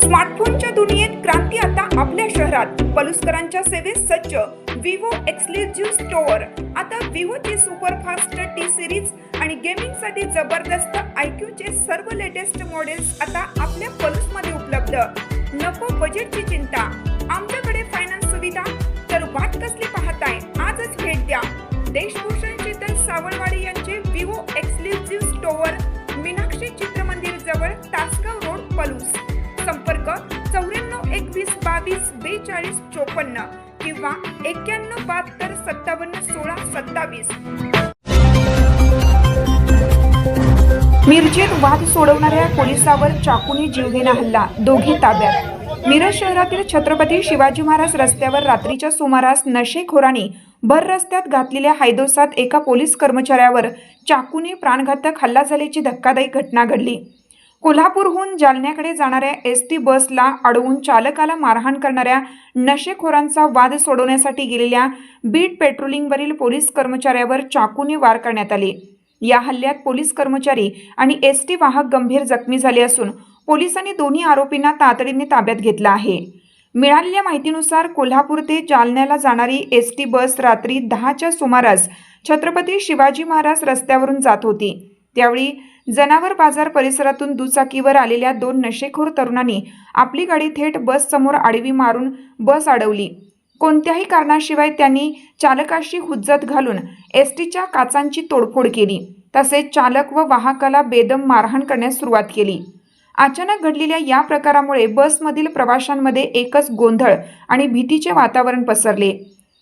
स्मार्टफोनच्या दुनियेत क्रांती आता आपल्या शहरात. पलुसकरांच्या सेवेत सज्ज विवो एक्सक्लुझिव्ह स्टोअर. आता विवोची सुपरफास्ट टी सिरीज आणि गेमिंगसाठी जबरदस्त आयक्यूचे सर्व लेटेस्ट मॉडेल्स आता आपल्या पलुसमध्ये उपलब्ध. नको बजेटची चिंता, आमच्याकडे फायनान्स सुविधा. तर वाट कसली पाहताय, आजच भेट द्या. देशभूषण शीतल सावळवाडी यांचे Vivo exclusive store, Meenakshi Chitramandir जवळ, तासगाव रोड, पलूस. संपर्क 94 21 22 42 54 किंवा 91 72 57 16 27. मिरजेत वाद सोडवणाऱ्या पोलिसावर चाकूने जीवघेणा हल्ला, दोघे ताब्यात. मिरज शहरातील छत्रपती शिवाजी महाराज रस्त्यावर रात्रीच्या सुमारास नशेखोरांनी भर रस्त्यात घातलेल्या हायदोसात एका पोलीस कर्मचाऱ्यावर चाकूने प्राणघातक हल्ला झाल्याची धक्कादायक घटना घडली. कोल्हापूरहून जालन्याकडे जाणाऱ्या एसटी बसला अडवून चालकाला मारहाण करणाऱ्या नशेखोरांचा वाद सोडवण्यासाठी गेलेल्या बीट पेट्रोलिंगवरील पोलीस कर्मचाऱ्यावर चाकूने वार करण्यात आले. या हल्ल्यात पोलीस कर्मचारी आणि एसटी वाहक गंभीर जखमी झाले असून पोलिसांनी दोन्ही आरोपींना तातडीने ताब्यात घेतलं आहे. मिळालेल्या माहितीनुसार कोल्हापूर ते जालन्याला जाणारी एसटी बस रात्री 10च्या सुमारास छत्रपती शिवाजी महाराज रस्त्यावरून जात होती. त्यावेळी जनावर बाजार परिसरातून दुचाकीवर आलेल्या दोन नशेखोर तरुणांनी आपली गाडी थेट बस समोर आडवी मारून बस अडवली. कोणत्याही कारणाशिवाय त्यांनी चालकाशी हुज्जत घालून एसटीच्या काचांची तोडफोड केली. तसेच चालक व वाहकाला बेदम मारहाण करण्यास सुरुवात केली. अचानक घडलेल्या या प्रकारामुळे बसमधील प्रवाशांमध्ये एकच गोंधळ आणि भीतीचे वातावरण पसरले.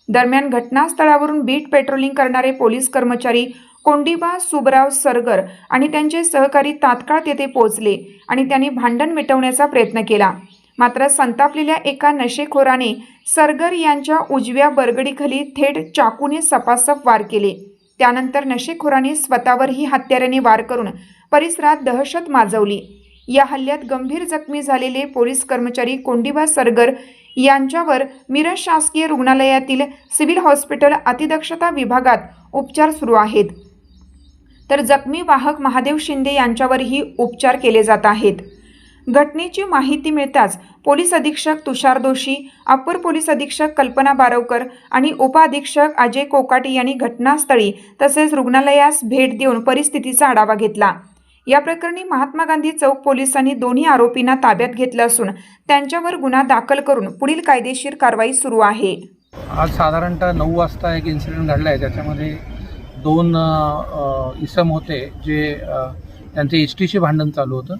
दरम्यान घटनास्थळावरून बीट पेट्रोलिंग करणारे पोलीस कर्मचारी कोंडिबा सुबराव सरगर आणि त्यांचे सहकारी तात्काळ तेथे पोहोचले आणि त्यांनी भांडण मिटवण्याचा प्रयत्न केला. मात्र संतापलेल्या एका नशेखोराने सरगर यांच्या उजव्या बरगडीखाली थेट चाकूने सपासप वार केले. त्यानंतर नशेखोरांनी स्वतःवरही हत्याराने वार करून परिसरात दहशत माजवली. या हल्ल्यात गंभीर जखमी झालेले पोलीस कर्मचारी कोंडिबा सरगर यांच्यावर मिरज शासकीय रुग्णालयातील सिव्हिल हॉस्पिटल अतिदक्षता विभागात उपचार सुरू आहेत. तर जखमी वाहक महादेव शिंदे यांच्यावरही उपचार केले जात आहेत. घटनेची माहिती मिळताच पोलीस अधीक्षक तुषार दोशी, अप्पर पोलीस अधीक्षक कल्पना बारवकर आणि उपअधीक्षक अजय कोकाटे यांनी घटनास्थळी तसेच रुग्णालयास भेट देऊन परिस्थितीचा आढावा घेतला. या प्रकरणी महात्मा गांधी चौक पोलिसांनी दोन्ही आरोपींना ताब्यात घेतलं असून त्यांच्यावर गुन्हा दाखल करून पुढील कायदेशीर कारवाई सुरू आहे. आज साधारणतः 9 वाजता एक इन्सिडेंट घडला आहे. त्याच्यामध्ये 2 इसम होते जे त्यांचे एसटीचे भांडण चालू होतं.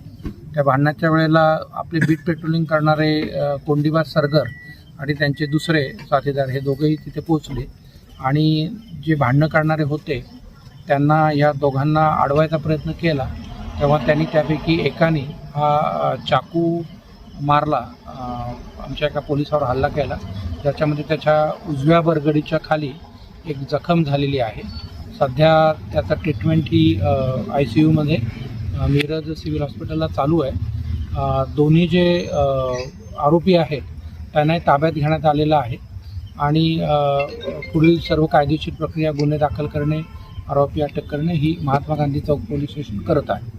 त्या भांडणाच्या वेळेला आपले बीट पेट्रोलिंग करणारे कोंडिबा सरगर आणि त्यांचे दुसरे साथीदार हे दोघेही तिथे पोहोचले आणि जे भांडणं करणारे होते त्यांना या दोघांना अडवायचा प्रयत्न केला. तेव्हा त्यांनी त्यापैकी एकाने हा चाकू मारला, आमच्या एका पोलिसावर हल्ला केला, ज्याच्यामध्ये त्याच्या उजव्या बरगडीच्या खाली एक जखम झालेली आहे. सध्या त्याचा ट्रीटमेंट ही ICUमध्ये मिरज सिव्हिल हॉस्पिटलला चालू आहे. दोन्ही जे आरोपी आहेत त्यांनाही ताब्यात घेण्यात आलेलं आहे आणि पुढील सर्व कायदेशीर प्रक्रिया, गुन्हे दाखल करणे, आरोपी अटक करणे ही महात्मा गांधी चौक पोलीस स्टेशन करत आहे.